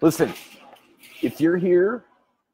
Listen, if you're here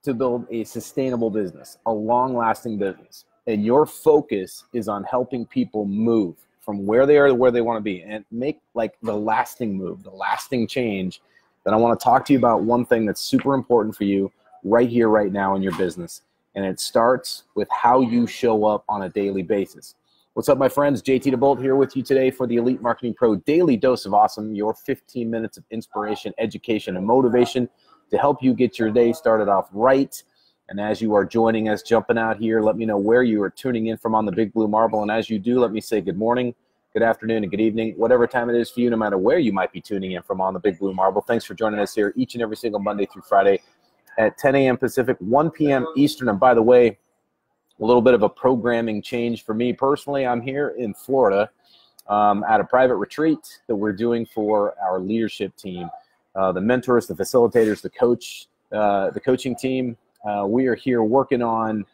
to build a sustainable business, a long-lasting business, and your focus is on helping people move from where they are to where they want to be and make like the lasting move, the lasting change, then I want to talk to you about one thing that's super important for you right here, right now in your business. And it starts with how you show up on a daily basis. What's up, my friends? JT DeBolt here with you today for the Elite Marketing Pro Daily Dose of Awesome, your 15 minutes of inspiration, education, and motivation to help you get your day started off right. And as you are joining us, jumping out here, let me know where you are tuning in from on the Big Blue Marble. And as you do, let me say good morning, good afternoon, and good evening, whatever time it is for you, no matter where you might be tuning in from on the Big Blue Marble. Thanks for joining us here each and every single Monday through Friday at 10 a.m. Pacific, 1 p.m. Eastern. And by the way, a little bit of a programming change for me personally. I'm here in Florida at a private retreat that we're doing for our leadership team, the mentors, the facilitators, the coaching team. We are here working on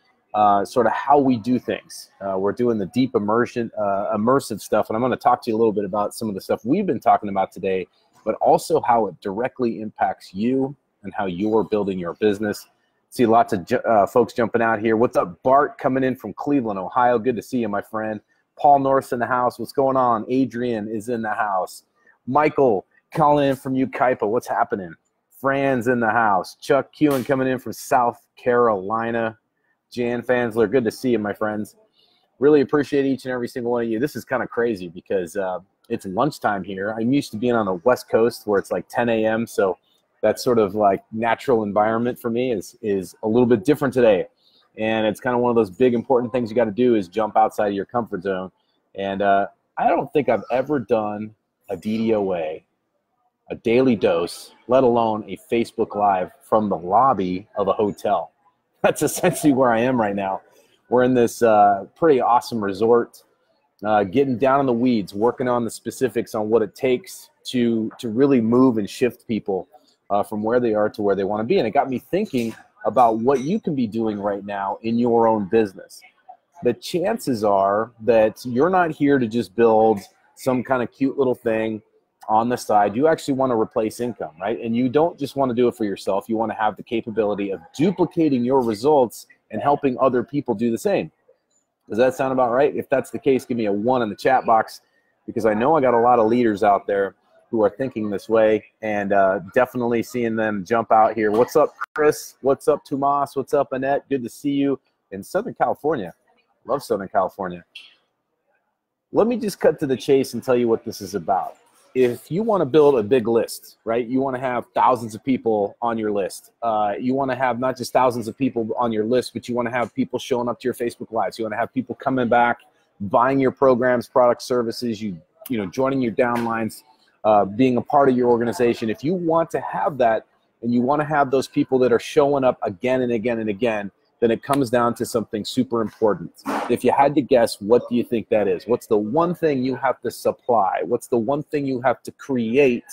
sort of how we do things. We're doing the deep immersive stuff, and I'm going to talk to you a little bit about some of the stuff we've been talking about today, but also how it directly impacts you and how you're building your business. See lots of folks jumping out here. What's up, Bart, coming in from Cleveland, Ohio? Good to see you, my friend. Paul North's in the house. What's going on? Adrian is in the house. Michael calling in from Ukaipa. What's happening? Fran's in the house. Chuck Kewen coming in from South Carolina. Jan Fansler, good to see you, my friends. Really appreciate each and every single one of you. This is kind of crazy because it's lunchtime here. I'm used to being on the West Coast where it's like 10 a.m., so that sort of like natural environment for me is a little bit different today. And it's kind of one of those big important things you got to do is jump outside of your comfort zone. And I don't think I've ever done a DDOA, a daily dose, let alone a Facebook Live from the lobby of a hotel. That's essentially where I am right now. We're in this pretty awesome resort, getting down in the weeds, working on the specifics on what it takes to really move and shift people from where they are to where they want to be. And it got me thinking about what you can be doing right now in your own business. The chances are that you're not here to just build some kind of cute little thing on the side. You actually want to replace income, right? And you don't just want to do it for yourself. You want to have the capability of duplicating your results and helping other people do the same. Does that sound about right? If that's the case, give me a 1 in the chat box, because I know I got a lot of leaders out there who are thinking this way, and definitely seeing them jump out here. What's up, Chris? What's up, Tomas? What's up, Annette? Good to see you in Southern California. Love Southern California. Let me just cut to the chase and tell you what this is about. If you want to build a big list, right, you want to have thousands of people on your list. You want to have not just thousands of people on your list, but you want to have people showing up to your Facebook Lives. You want to have people coming back, buying your programs, products, services, you know, joining your downlines, being a part of your organization. If you want to have that and you want to have those people that are showing up again and again and again, then it comes down to something super important. If you had to guess, what do you think that is? What's the one thing you have to supply? What's the one thing you have to create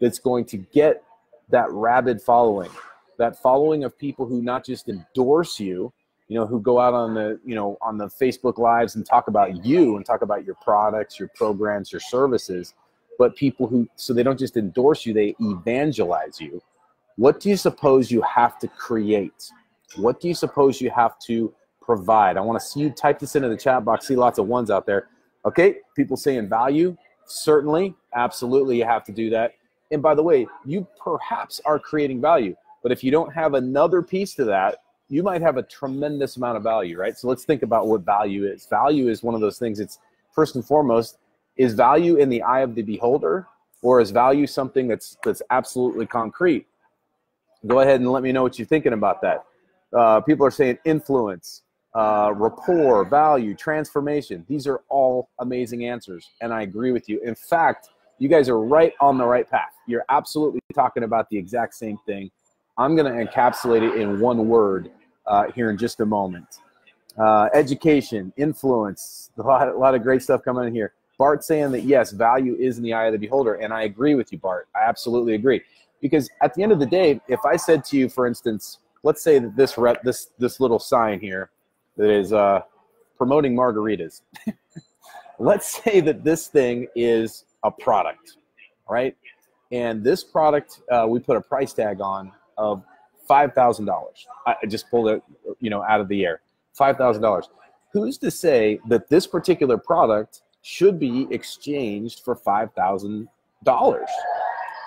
that's going to get that rabid following? That following of people who not just endorse you, you know, who go out on the, you know, on the Facebook Lives and talk about you and talk about your products, your programs, your services, but people who, so they don't just endorse you, they evangelize you. What do you suppose you have to create? What do you suppose you have to provide? I want to see you type this into the chat box. See lots of ones out there. Okay, people saying value. Certainly, absolutely, you have to do that. And by the way, you perhaps are creating value, but if you don't have another piece to that, you might have a tremendous amount of value, right? So let's think about what value is. Value is one of those things. It's first and foremost, is value in the eye of the beholder, or is value something that's absolutely concrete? Go ahead and let me know what you're thinking about that. People are saying influence, rapport, value, transformation. These are all amazing answers, and I agree with you. In fact, you guys are right on the right path. You're absolutely talking about the exact same thing. I'm going to encapsulate it in one word here in just a moment. Education, influence, a lot of great stuff coming in here. Bart saying that, yes, value is in the eye of the beholder, and I agree with you, Bart. I absolutely agree. Because at the end of the day, if I said to you, for instance, let's say that this little sign here that is promoting margaritas. Let's say that this thing is a product, right? And this product, we put a price tag on of $5,000. I just pulled it, out of the air. $5,000. Who's to say that this particular product should be exchanged for $5,000?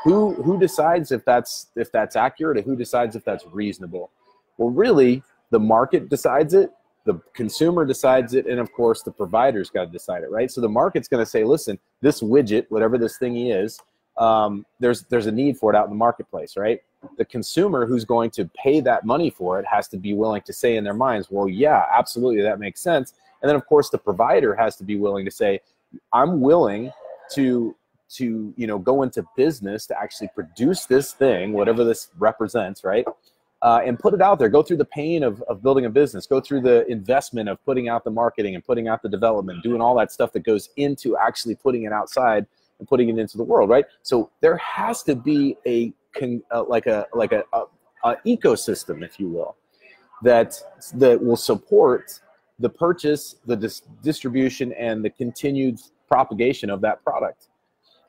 Who decides if that's accurate, or who decides if that's reasonable? Well, really, the market decides it, the consumer decides it, and of course, the provider's got to decide it, right? So the market's going to say, listen, this widget, whatever this thingy is, there's a need for it out in the marketplace, right? The consumer who's going to pay that money for it has to be willing to say in their minds, well, yeah, absolutely, that makes sense. And then, of course, the provider has to be willing to say, I'm willing to go into business to actually produce this thing, whatever this represents, right? And put it out there. Go through the pain of building a business. Go through the investment of putting out the marketing and putting out the development, doing all that stuff that goes into actually putting it outside and putting it into the world, right? So there has to be a ecosystem, if you will, that will support the purchase, the distribution, and the continued propagation of that product.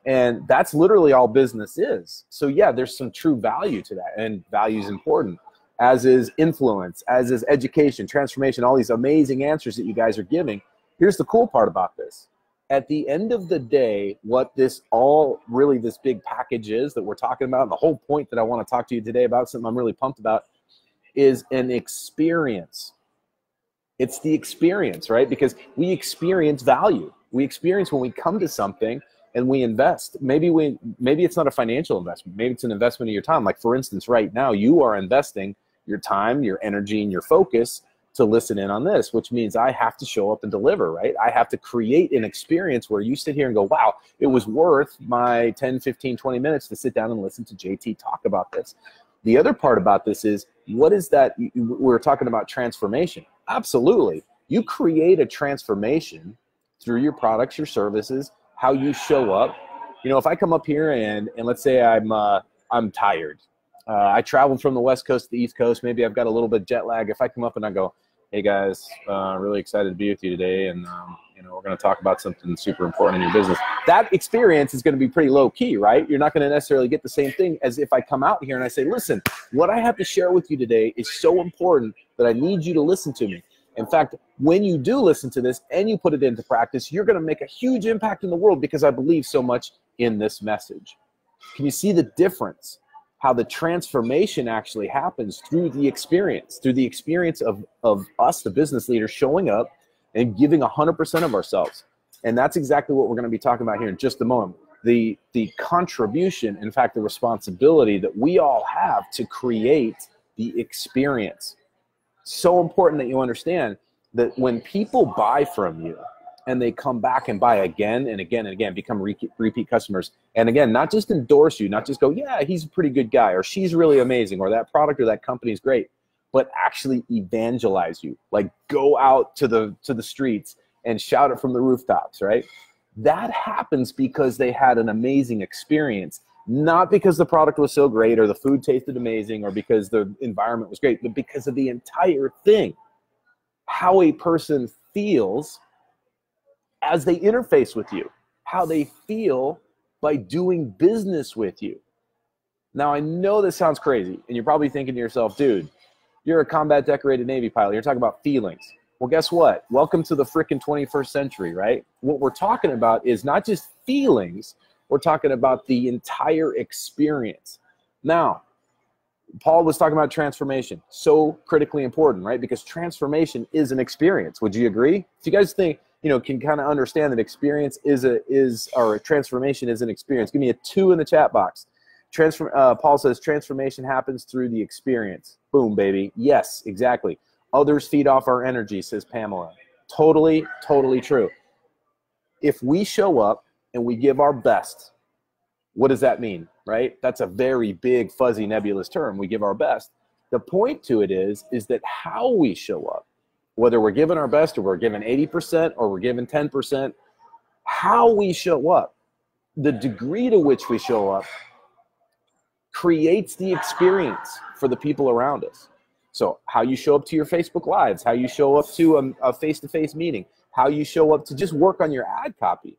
And that's literally all business is. So yeah, there's some true value to that, and value is important, as is influence, as is education, transformation, all these amazing answers that you guys are giving. Here's the cool part about this. At the end of the day, what this big package is that we're talking about, and the whole point that I want to talk to you today about, something I'm really pumped about, is an experience. It's the experience, right? Because we experience value. We experience when we come to something and we invest. Maybe it's not a financial investment. Maybe it's an investment of your time. Like, for instance, right now, you are investing your time, your energy, and your focus to listen in on this, which means I have to show up and deliver, right? I have to create an experience where you sit here and go, wow, it was worth my 10, 15, 20 minutes to sit down and listen to JT talk about this. The other part about this is, what is that? We're talking about transformation. Absolutely. You create a transformation through your products, your services, how you show up. If I come up here and let's say I'm tired. I traveled from the West Coast to the East Coast. Maybe I've got a little bit of jet lag. If I come up and I go, hey guys, really excited to be with you today, and we're going to talk about something super important in your business. That experience is going to be pretty low key, right? You're not going to necessarily get the same thing as if I come out here and I say, listen, what I have to share with you today is so important that I need you to listen to me. In fact, when you do listen to this and you put it into practice, you're going to make a huge impact in the world because I believe so much in this message. Can you see the difference? How the transformation actually happens through the experience of us, the business leaders, showing up and giving 100% of ourselves. And that's exactly what we're going to be talking about here in just a moment. The contribution, in fact, the responsibility that we all have to create the experience. So important that you understand that when people buy from you and they come back and buy again and again and again, become repeat customers, and again, not just endorse you, not just go, yeah, he's a pretty good guy, or she's really amazing, or that product or that company is great, but actually evangelize you, like go out to the streets and shout it from the rooftops, right? That happens because they had an amazing experience, not because the product was so great or the food tasted amazing or because the environment was great, but because of the entire thing. How a person feels as they interface with you, how they feel by doing business with you. Now, I know this sounds crazy, and you're probably thinking to yourself, dude, you're a combat decorated Navy pilot. You're talking about feelings. Well, guess what? Welcome to the frickin' 21st century, right? What we're talking about is not just feelings. We're talking about the entire experience. Now, Paul was talking about transformation. So critically important, right? Because transformation is an experience. Would you agree? If you guys think, can kind of understand that experience or transformation is an experience, give me a 2 in the chat box. Paul says transformation happens through the experience. Boom, baby. Yes, exactly. Others feed off our energy, says Pamela. Totally, totally true. If we show up and we give our best, what does that mean, right? That's a very big, fuzzy, nebulous term. We give our best. The point to it is that how we show up, whether we're giving our best or we're giving 80% or we're giving 10%, how we show up, the degree to which we show up creates the experience for the people around us. So how you show up to your Facebook Lives, how you show up to a face-to-face meeting, how you show up to just work on your ad copy.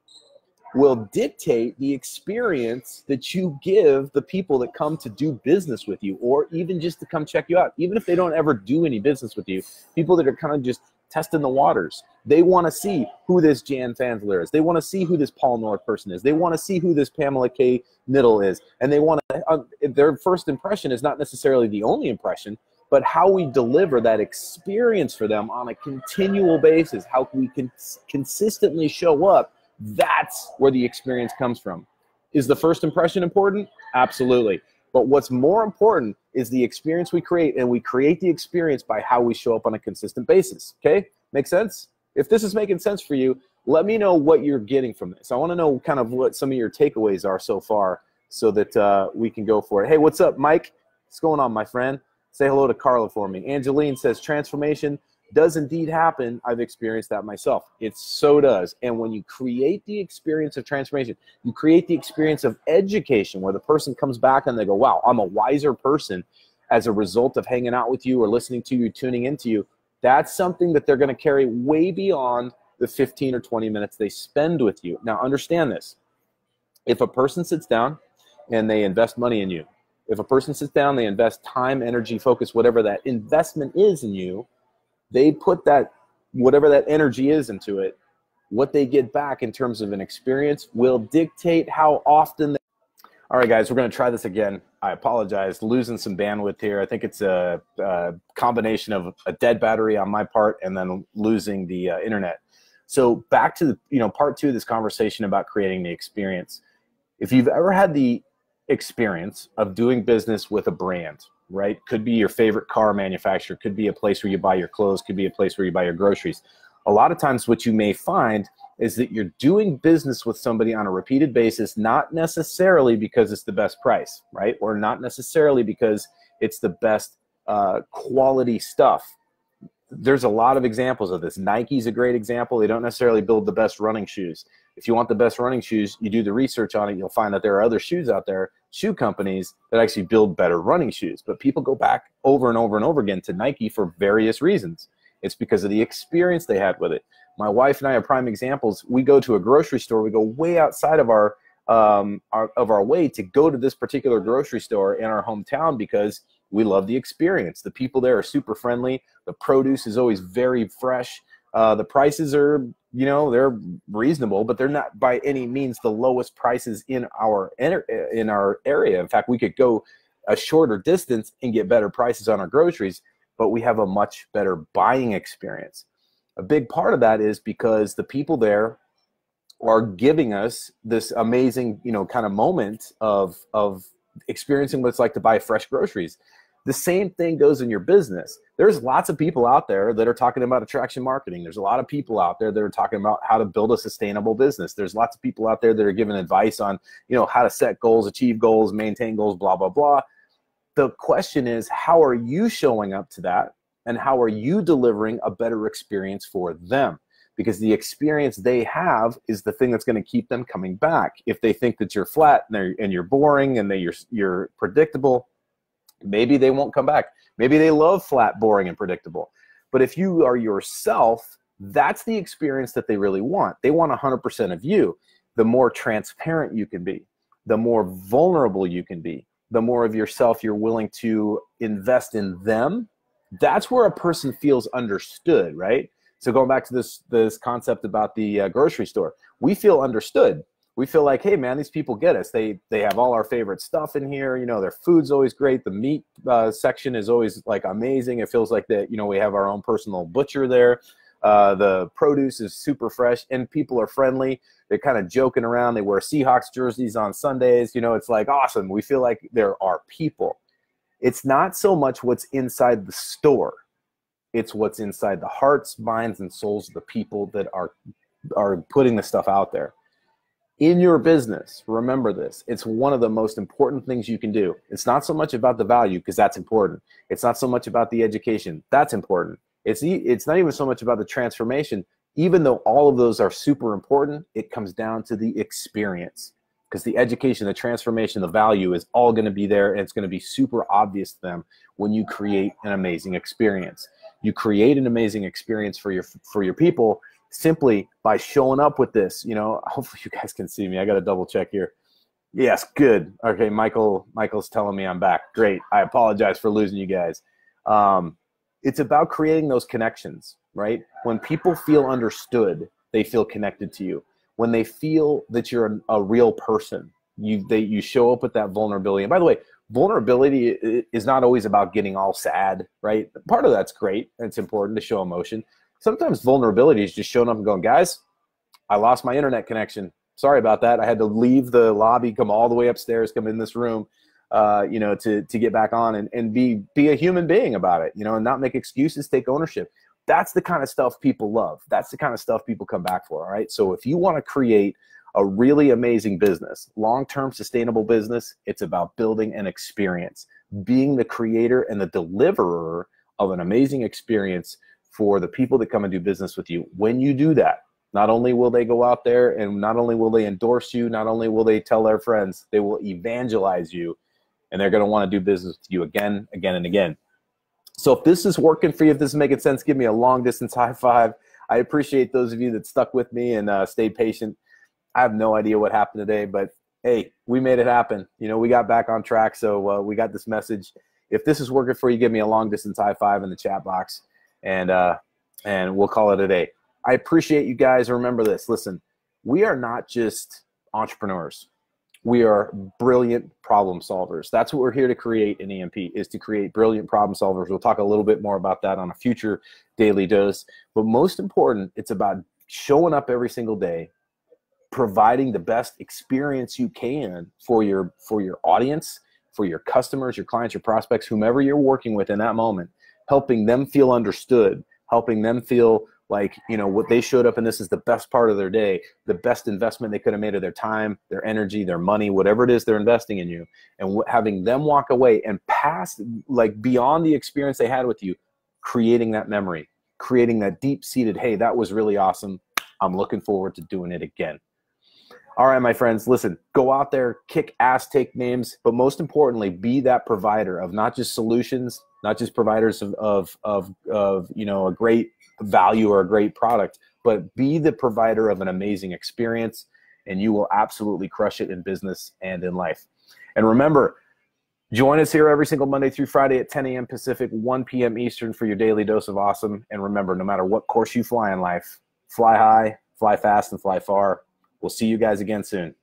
will dictate the experience that you give the people that come to do business with you, or even just to come check you out. Even if they don't ever do any business with you, people that are kind of just testing the waters. They want to see who this Jan Fansler is. They want to see who this Paul North person is. They want to see who this Pamela K. Niddle is. And they want to, their first impression is not necessarily the only impression, but how we deliver that experience for them on a continual basis, how we can consistently show up. That's where the experience comes from. Is the first impression important? Absolutely. But what's more important is the experience we create, and we create the experience by how we show up on a consistent basis. Okay? Make sense? If this is making sense for you, let me know what you're getting from this. I want to know kind of what some of your takeaways are so far so that we can go for it. Hey, what's up, Mike? What's going on, my friend? Say hello to Carla for me. Angeline says, transformation does indeed happen. I've experienced that myself. It so does. And when you create the experience of transformation, you create the experience of education where the person comes back and they go, wow, I'm a wiser person as a result of hanging out with you or listening to you, tuning into you. That's something that they're going to carry way beyond the 15 or 20 minutes they spend with you. Now, understand this. If a person sits down and they invest money in you, if a person sits down, they invest time, energy, focus, whatever that investment is in you, they put that, whatever that energy is into it, what they get back in terms of an experience will dictate how often they... All right, guys, we're going to try this again. I apologize, losing some bandwidth here. I think it's a combination of a dead battery on my part and then losing the internet. So back to part two of this conversation about creating the experience. If you've ever had the experience of doing business with a brand, right? Could be your favorite car manufacturer, could be a place where you buy your clothes, could be a place where you buy your groceries. A lot of times what you may find is that you're doing business with somebody on a repeated basis, not necessarily because it's the best price, right? Or not necessarily because it's the best quality stuff. There's a lot of examples of this. Nike's a great example. They don't necessarily build the best running shoes. If you want the best running shoes, you do the research on it, you'll find that there are other shoes out there, shoe companies that actually build better running shoes. But people go back over and over and over again to Nike for various reasons. It's because of the experience they had with it. My wife and I are prime examples. We go to a grocery store. We go way outside of our way to go to this particular grocery store in our hometown because we love the experience. The people there are super friendly. The produce is always very fresh. The prices are, they're reasonable, but they're not by any means the lowest prices in our area. In fact, we could go a shorter distance and get better prices on our groceries, but we have a much better buying experience. A big part of that is because the people there are giving us this amazing, kind of moment of experiencing what it's like to buy fresh groceries. The same thing goes in your business. There's lots of people out there that are talking about attraction marketing. There's a lot of people out there that are talking about how to build a sustainable business. There's lots of people out there that are giving advice on, how to set goals, achieve goals, maintain goals, blah, blah, blah. The question is, how are you showing up to that? And how are you delivering a better experience for them? Because the experience they have is the thing that's going to keep them coming back. If they think that you're flat and you're boring and you're predictable, maybe they won't come back. Maybe they love flat, boring, and predictable. But if you are yourself, that's the experience that they really want. They want 100% of you. The more transparent you can be, the more vulnerable you can be, the more of yourself you're willing to invest in them, that's where a person feels understood, right? So going back to this concept about the grocery store, we feel understood. We feel like, hey, man, these people get us. They have all our favorite stuff in here. Their food's always great. The meat section is always like amazing. It feels like that, we have our own personal butcher there. The produce is super fresh and people are friendly. They're kind of joking around. They wear Seahawks jerseys on Sundays. It's like awesome. We feel like there are people. It's not so much what's inside the store. It's what's inside the hearts, minds, and souls of the people that are putting the stuff out there. In your business, remember this. It's one of the most important things you can do. It's not so much about the value, because that's important. It's not so much about the education. That's important. It's not even so much about the transformation. Even though all of those are super important, it comes down to the experience. Because the education, the transformation, the value is all going to be there, and it's going to be super obvious to them when you create an amazing experience. You create an amazing experience for your people, simply by showing up with this. You know, hopefully you guys can see me. I got to double check here. Yes, good. Okay, Michael's telling me I'm back. Great. I apologize for losing you guys. It's about creating those connections, right? When people feel understood, they feel connected to you. When they feel that you're a real person, you show up with that vulnerability. And by the way, vulnerability is not always about getting all sad, right? Part of that's great. It's important to show emotion. Sometimes vulnerability is just showing up and going, guys, I lost my internet connection. Sorry about that. I had to leave the lobby, come all the way upstairs, come in this room, you know, to get back on and be a human being about it, you know, and not make excuses, take ownership. That's the kind of stuff people love. That's the kind of stuff people come back for, all right? So if you want to create a really amazing business, long-term sustainable business, it's about building an experience, being the creator and the deliverer of an amazing experience for the people that come and do business with you. When you do that, not only will they go out there and not only will they endorse you, not only will they tell their friends, they will evangelize you, and they're going to want to do business with you again, again, and again. So if this is working for you, if this is making sense, give me a long distance high five. I appreciate those of you that stuck with me and stayed patient. I have no idea what happened today, but hey, we made it happen. You know, we got back on track, so we got this message. If this is working for you, give me a long distance high five in the chat box, and we'll call it a day. I appreciate you guys. Remember this. Listen, we are not just entrepreneurs. We are brilliant problem solvers. That's what we're here to create in EMP, is to create brilliant problem solvers. We'll talk a little bit more about that on a future daily dose. But most important, it's about showing up every single day, providing the best experience you can for your audience, for your customers, your clients, your prospects, whomever you're working with in that moment, helping them feel understood, helping them feel like, you know, what they showed up and this is the best part of their day, the best investment they could have made of their time, their energy, their money, whatever it is they're investing in you, and having them walk away and pass, like, beyond the experience they had with you, creating that memory, creating that deep-seated, hey, that was really awesome. I'm looking forward to doing it again. All right, my friends, listen, go out there, kick ass, take names, but most importantly, be that provider of not just solutions, not just providers of you know, a great value or a great product, but be the provider of an amazing experience, and you will absolutely crush it in business and in life. And remember, join us here every single Monday through Friday at 10 a.m. Pacific, 1 p.m. Eastern for your daily dose of awesome. And remember, no matter what course you fly in life, fly high, fly fast, and fly far. We'll see you guys again soon.